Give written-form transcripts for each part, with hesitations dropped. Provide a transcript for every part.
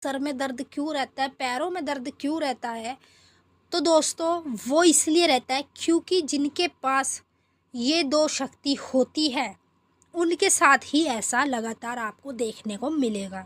Sir में दर्द क्यों रहता है, पैरों में दर्द क्यों रहता है? तो दोस्तों वो इसलिए रहता है क्योंकि जिनके पास ये 2 शक्ति होती है, उनके साथ ही ऐसा लगातार आपको देखने को मिलेगा।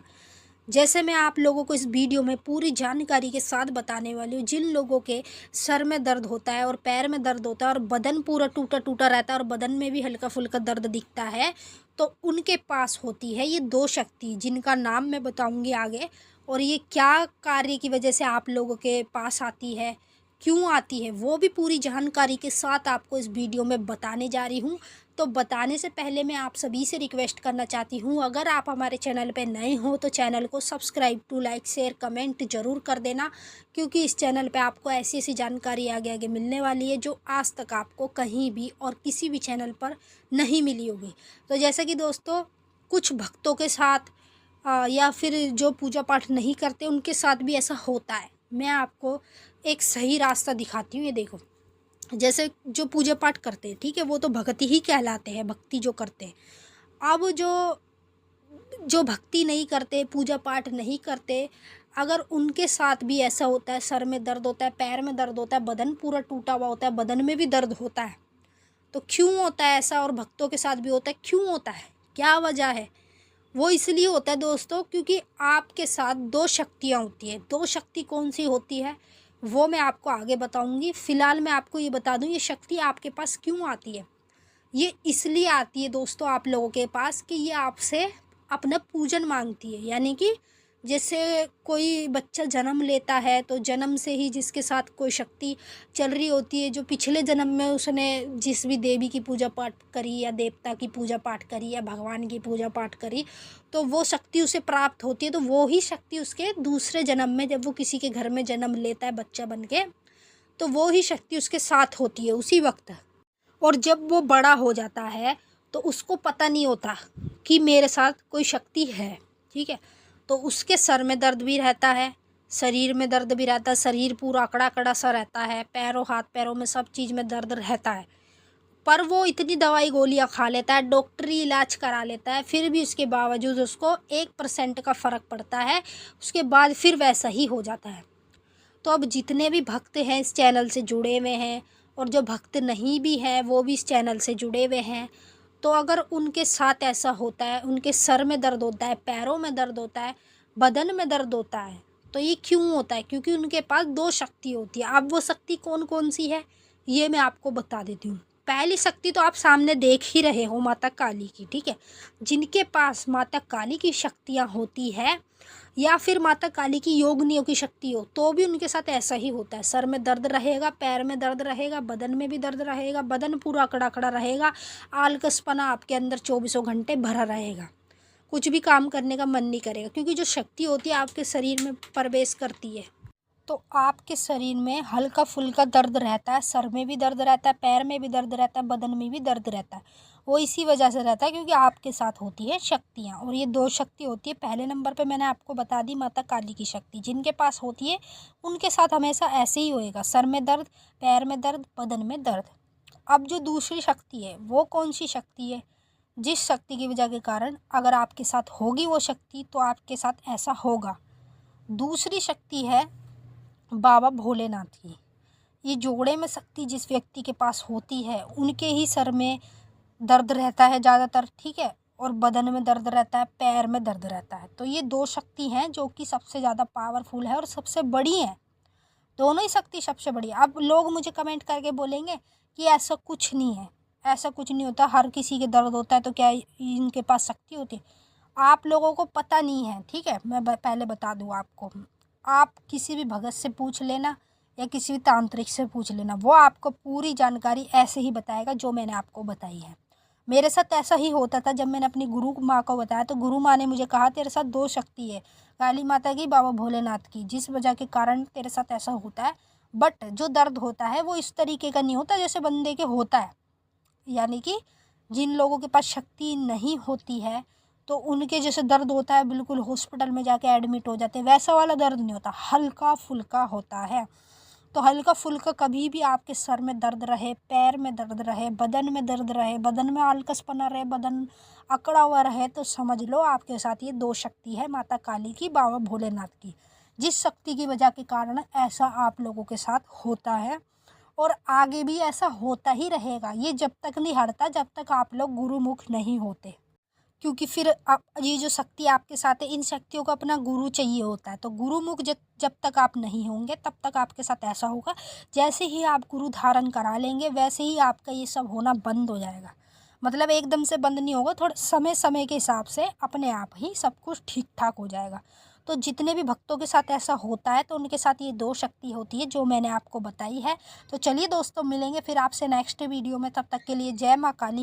जैसे मैं आप लोगों को इस वीडियो में पूरी जानकारी के साथ बताने वाली हूँ, जिन लोगों के सर में दर्द होता है और पैर में दर्द होता है और बदन पूरा टूटा-टूटा रहता है और बदन में भी हल्का-फुल्का दर्द दिखता है, तो उनके पास होती है ये 2 शक्ति, जिनका नाम मैं बताऊँगी आगे। और ये क्या कार्य की वजह से आप लोगों के पास आती है, क्यों आती है, वो भी पूरी जानकारी के साथ आपको इस वीडियो में बताने जा रही हूँ। तो बताने से पहले मैं आप सभी से रिक्वेस्ट करना चाहती हूँ, अगर आप हमारे चैनल पे नए हो तो चैनल को subscribe to like share comment ज़रूर कर देना, क्योंकि इस चैनल पे आपको ऐसी ऐसी जानकारी आगे आगे मिलने वाली है जो आज तक आपको कहीं भी और किसी भी चैनल पर नहीं मिली होगी। तो जैसा कि दोस्तों कुछ भक्तों के साथ या फिर जो पूजा पाठ नहीं करते उनके साथ भी ऐसा होता है। मैं आपको एक सही रास्ता दिखाती हूँ। ये देखो, जैसे जो पूजा पाठ करते हैं, ठीक है, वो तो भक्ति ही कहलाते हैं, भक्ति जो करते हैं। अब जो जो भक्ति नहीं करते, पूजा पाठ नहीं करते, अगर उनके साथ भी ऐसा होता है, सर में दर्द होता है, पैर में दर्द होता है, बदन पूरा टूटा हुआ होता है, बदन में भी दर्द होता है, तो क्यों होता है ऐसा? और भक्तों के साथ भी होता है, क्यों होता है, क्या वजह है? वो इसलिए होता है दोस्तों क्योंकि आपके साथ 2 शक्तियाँ होती हैं। 2 शक्ति कौन सी होती है वो मैं आपको आगे बताऊंगी। फ़िलहाल मैं आपको ये बता दूं ये शक्ति आपके पास क्यों आती है। ये इसलिए आती है दोस्तों आप लोगों के पास कि ये आपसे अपना पूजन मांगती है। यानी कि जैसे कोई बच्चा जन्म लेता है तो जन्म से ही जिसके साथ कोई शक्ति चल रही होती है, जो पिछले जन्म में उसने जिस भी देवी की पूजा पाठ करी या देवता की पूजा पाठ करी या भगवान की पूजा पाठ करी, तो वो शक्ति उसे प्राप्त होती है। तो वो ही शक्ति उसके दूसरे जन्म में जब वो किसी के घर में जन्म लेता है बच्चा बन के, तो वो ही शक्ति उसके साथ होती है उसी वक्त। और जब वो बड़ा हो जाता है तो उसको पता नहीं होता कि मेरे साथ कोई शक्ति है, ठीक है। तो उसके सर में दर्द भी रहता है, शरीर में दर्द भी रहता है, शरीर पूरा अकड़ा अकड़ा सा रहता है, पैरों हाथ पैरों में सब चीज़ में दर्द रहता है। पर वो इतनी दवाई गोलियां खा लेता है, डॉक्टरी इलाज करा लेता है, फिर भी उसके बावजूद उसको 1% का फ़र्क पड़ता है, उसके बाद फिर वैसा ही हो जाता है। तो अब जितने भी भक्त हैं इस चैनल से जुड़े हुए हैं और जो भक्त नहीं भी हैं वो भी इस चैनल से जुड़े हुए हैं, तो अगर उनके साथ ऐसा होता है, उनके सर में दर्द होता है, पैरों में दर्द होता है, बदन में दर्द होता है, तो ये क्यों होता है? क्योंकि उनके पास 2 शक्ति होती है। अब वो शक्ति कौन कौन सी है ये मैं आपको बता देती हूँ। पहली शक्ति तो आप सामने देख ही रहे हो, माता काली की, ठीक है। जिनके पास माता काली की शक्तियाँ होती है या फिर माता काली की योगिनियों की शक्ति हो, तो भी उनके साथ ऐसा ही होता है। सर में दर्द रहेगा, पैर में दर्द रहेगा, बदन में भी दर्द रहेगा, बदन पूरा अकड़ा अकड़ा रहेगा, आलकसपना आपके अंदर चौबीसों घंटे भरा रहेगा, कुछ भी काम करने का मन नहीं करेगा, क्योंकि जो शक्ति होती है आपके शरीर में प्रवेश करती है। तो आपके शरीर में हल्का फुल्का दर्द रहता है, सर में भी दर्द रहता है, पैर में भी दर्द रहता है, बदन में भी दर्द रहता है। वो इसी वजह से रहता है क्योंकि आपके साथ होती है शक्तियाँ, और ये 2 शक्ति होती है। पहले नंबर पे मैंने आपको बता दी माता काली की शक्ति, जिनके पास होती है उनके साथ हमेशा ऐसे ही होएगा, सर में दर्द, पैर में दर्द, बदन में दर्द। अब जो दूसरी शक्ति है वो कौन सी शक्ति है? जिस शक्ति की वजह के कारण अगर आपके साथ होगी वो शक्ति तो आपके साथ ऐसा होगा। दूसरी शक्ति है बाबा भोलेनाथ की। ये जोड़े में शक्ति जिस व्यक्ति के पास होती है उनके ही सर में दर्द रहता है ज़्यादातर, ठीक है, और बदन में दर्द रहता है, पैर में दर्द रहता है। तो ये 2 शक्ति हैं जो कि सबसे ज़्यादा पावरफुल है और सबसे बड़ी हैं। दोनों ही शक्ति सबसे बड़ी है। अब लोग मुझे कमेंट करके बोलेंगे कि ऐसा कुछ नहीं है, ऐसा कुछ नहीं होता, हर किसी के दर्द होता है तो क्या इनके पास शक्ति होती है? आप लोगों को पता नहीं है, ठीक है, मैं पहले बता दूँ आपको। आप किसी भी भगत से पूछ लेना या किसी भी तांत्रिक से पूछ लेना, वो आपको पूरी जानकारी ऐसे ही बताएगा जो मैंने आपको बताई है। मेरे साथ ऐसा ही होता था। जब मैंने अपनी गुरु माँ को बताया तो गुरु माँ ने मुझे कहा तेरे साथ 2 शक्ति है, काली माता की, बाबा भोलेनाथ की, जिस वजह के कारण तेरे साथ ऐसा होता है। बट जो दर्द होता है वो इस तरीके का नहीं होता जैसे बंदे के होता है। यानी कि जिन लोगों के पास शक्ति नहीं होती है तो उनके जैसे दर्द होता है, बिल्कुल हॉस्पिटल में जाके एडमिट हो जाते हैं, वैसा वाला दर्द नहीं होता, हल्का फुल्का होता है। तो हल्का फुल्का कभी भी आपके सर में दर्द रहे, पैर में दर्द रहे, बदन में दर्द रहे, बदन में आलकसपना रहे, बदन अकड़ा हुआ रहे, तो समझ लो आपके साथ ये 2 शक्ति है माता काली की, बाबा भोलेनाथ की। जिस शक्ति की वजह के कारण ऐसा आप लोगों के साथ होता है और आगे भी ऐसा होता ही रहेगा। ये जब तक नहीं हटता जब तक आप लोग गुरुमुख नहीं होते, क्योंकि फिर आप ये जो शक्ति आपके साथ है, इन शक्तियों को अपना गुरु चाहिए होता है। तो गुरुमुख जब जब तक आप नहीं होंगे तब तक आपके साथ ऐसा होगा। जैसे ही आप गुरु धारण करा लेंगे वैसे ही आपका ये सब होना बंद हो जाएगा। मतलब एकदम से बंद नहीं होगा, थोड़ा समय समय के हिसाब से अपने आप ही सब कुछ ठीक ठाक हो जाएगा। तो जितने भी भक्तों के साथ ऐसा होता है तो उनके साथ ये 2 शक्ति होती है जो मैंने आपको बताई है। तो चलिए दोस्तों, मिलेंगे फिर आपसे नेक्स्ट वीडियो में। तब तक के लिए जय माँ काली।